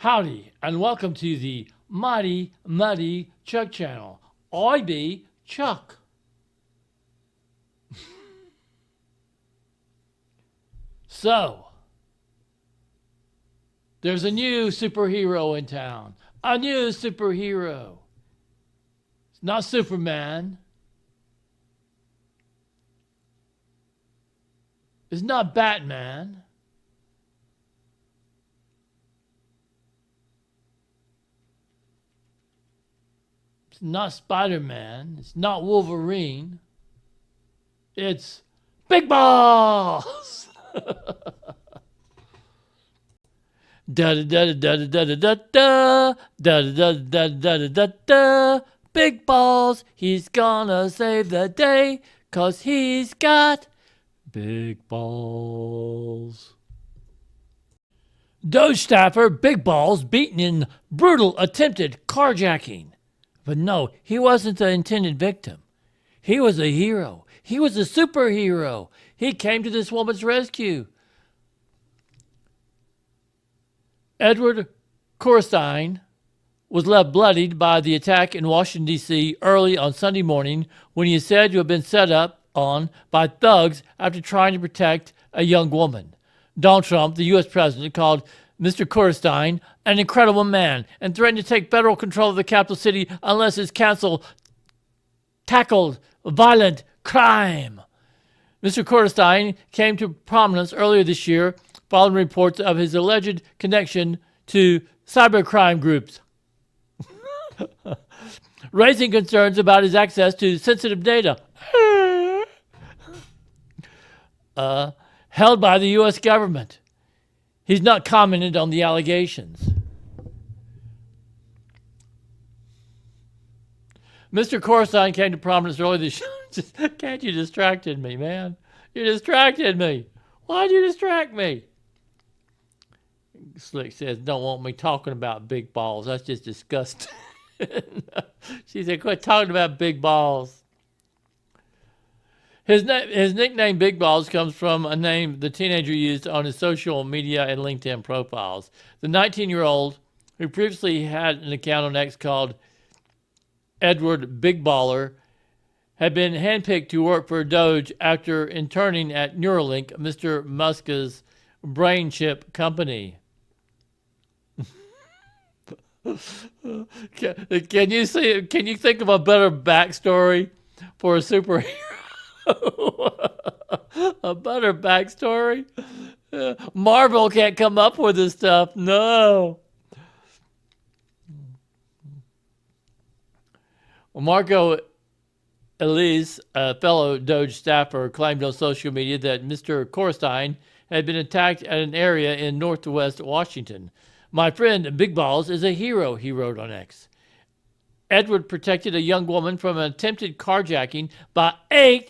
Howdy, and welcome to the Mighty Muddy Chuck channel. I be Chuck. So, there's a new superhero in town. A new superhero. It's not Superman. It's not Batman. It's not Spider-Man. It's not Wolverine. It's Big Balls. Da da da da da da da da da da da da da da da. Big Balls, he's gonna save the day, 'cause he's got big balls. Doge staffer Big Balls beaten in brutal attempted carjacking. But no, he wasn't the intended victim. He was a hero. He was a superhero. He came to this woman's rescue. Edward Coristine was left bloodied by the attack in Washington, D.C. early on Sunday morning when he is said to have been set up on by thugs after trying to protect a young woman. Donald Trump, the U.S. president, called Mr. Coristine an incredible man and threatened to take federal control of the capital city unless his council tackled violent crime. Mr. Coristine came to prominence earlier this year following reports of his alleged connection to cybercrime groups, raising concerns about his access to sensitive data held by the U.S. government. He's not commented on the allegations. Mr. Coristine came to prominence earlier this year. Can't you distracted me, man? You distracted me. Why'd you distract me? Slick says, don't want me talking about big balls. That's just disgusting. She said, quit talking about big balls. His nickname Big Balls comes from a name the teenager used on his social media and LinkedIn profiles. The 19-year-old, who previously had an account on X called Edward Big Baller, had been handpicked to work for Doge after interning at Neuralink, Mr. Musk's brain chip company. Can you think of a better backstory for a superhero? A better backstory? Marvel can't come up with this stuff. No. Marco Elise, a fellow Doge staffer, claimed on social media that Mr. Coristine had been attacked at an area in northwest Washington. My friend Big Balls is a hero, he wrote on X. Edward protected a young woman from an attempted carjacking by eight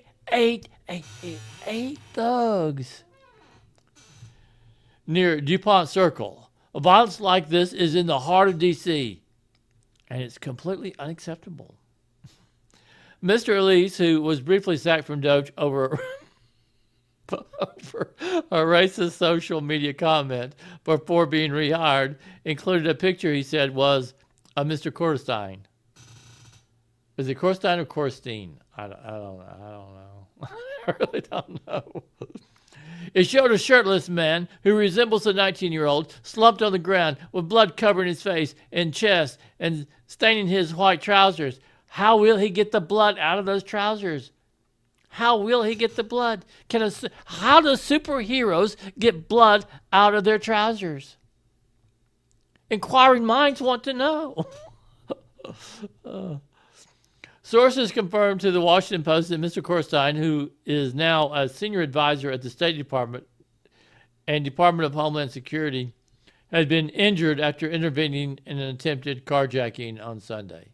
thugs near DuPont Circle. A violence like this is in the heart of D.C., and it's completely unacceptable. Mr. Elise, who was briefly sacked from Doge over a racist social media comment before being rehired, included a picture he said was of Mr. Coristine. Is it Coristine or Coristine? I don't know. I really don't know. It showed a shirtless man who resembles a 19-year-old slumped on the ground with blood covering his face and chest and staining his white trousers. How will he get the blood out of those trousers? How will he get the blood? How do superheroes get blood out of their trousers? Inquiring minds want to know. Sources confirmed to the Washington Post that Mr. Coristine, who is now a senior advisor at the State Department and Department of Homeland Security, had been injured after intervening in an attempted carjacking on Sunday.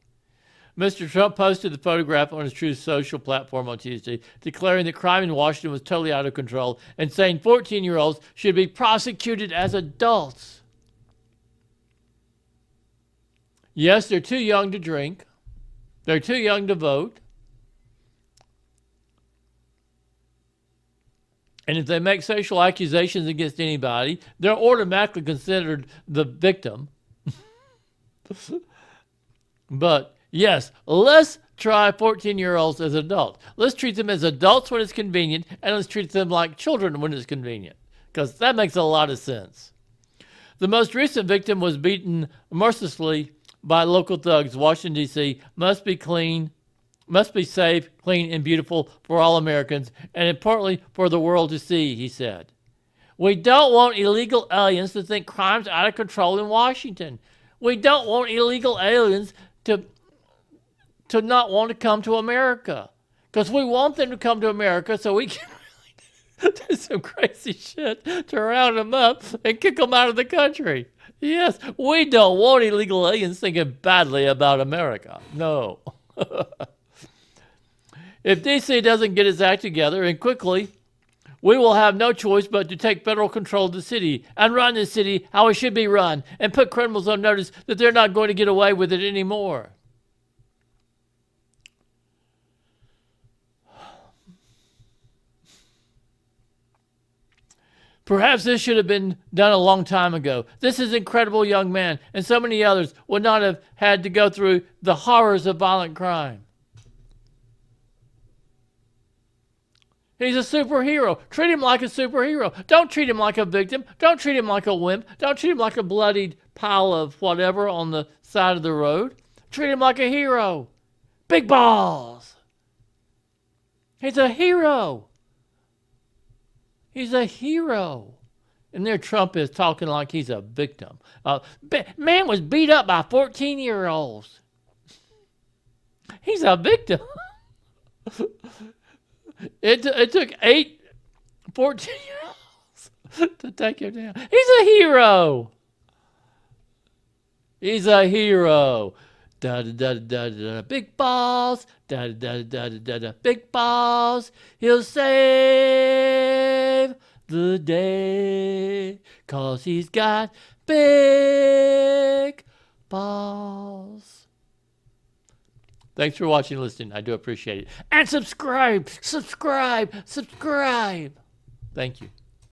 Mr. Trump posted the photograph on his Truth Social platform on Tuesday, declaring that crime in Washington was totally out of control and saying 14-year-olds should be prosecuted as adults. Yes, they're too young to drink. They're too young to vote. And if they make sexual accusations against anybody, they're automatically considered the victim. But yes, let's try 14-year-olds as adults. Let's treat them as adults when it's convenient, and let's treat them like children when it's convenient, because that makes a lot of sense. The most recent victim was beaten mercilessly by local thugs. Washington, D.C. must be safe, clean, and beautiful for all Americans, and importantly for the world to see, he said. We don't want illegal aliens to think crime's out of control in Washington. We don't want illegal aliens to not want to come to America. Because we want them to come to America so we can really do some crazy shit to round them up and kick them out of the country. Yes, we don't want illegal aliens thinking badly about America. No. If D.C. doesn't get its act together, and quickly, we will have no choice but to take federal control of the city and run the city how it should be run and put criminals on notice that they're not going to get away with it anymore. Perhaps this should have been done a long time ago. This is an incredible young man, and so many others would not have had to go through the horrors of violent crime. He's a superhero. Treat him like a superhero. Don't treat him like a victim. Don't treat him like a wimp. Don't treat him like a bloodied pile of whatever on the side of the road. Treat him like a hero. Big balls. He's a hero. He's a hero. And there Trump is talking like he's a victim. Man was beat up by 14-year-olds. He's a victim. It took 8 14-year-olds to take him down. He's a hero. He's a hero. Da da da da da. Big balls. Da da da da da da. Big balls. He'll save the day 'cause he's got big balls. Thanks for watching and listening. I do appreciate it. And subscribe. Thank you.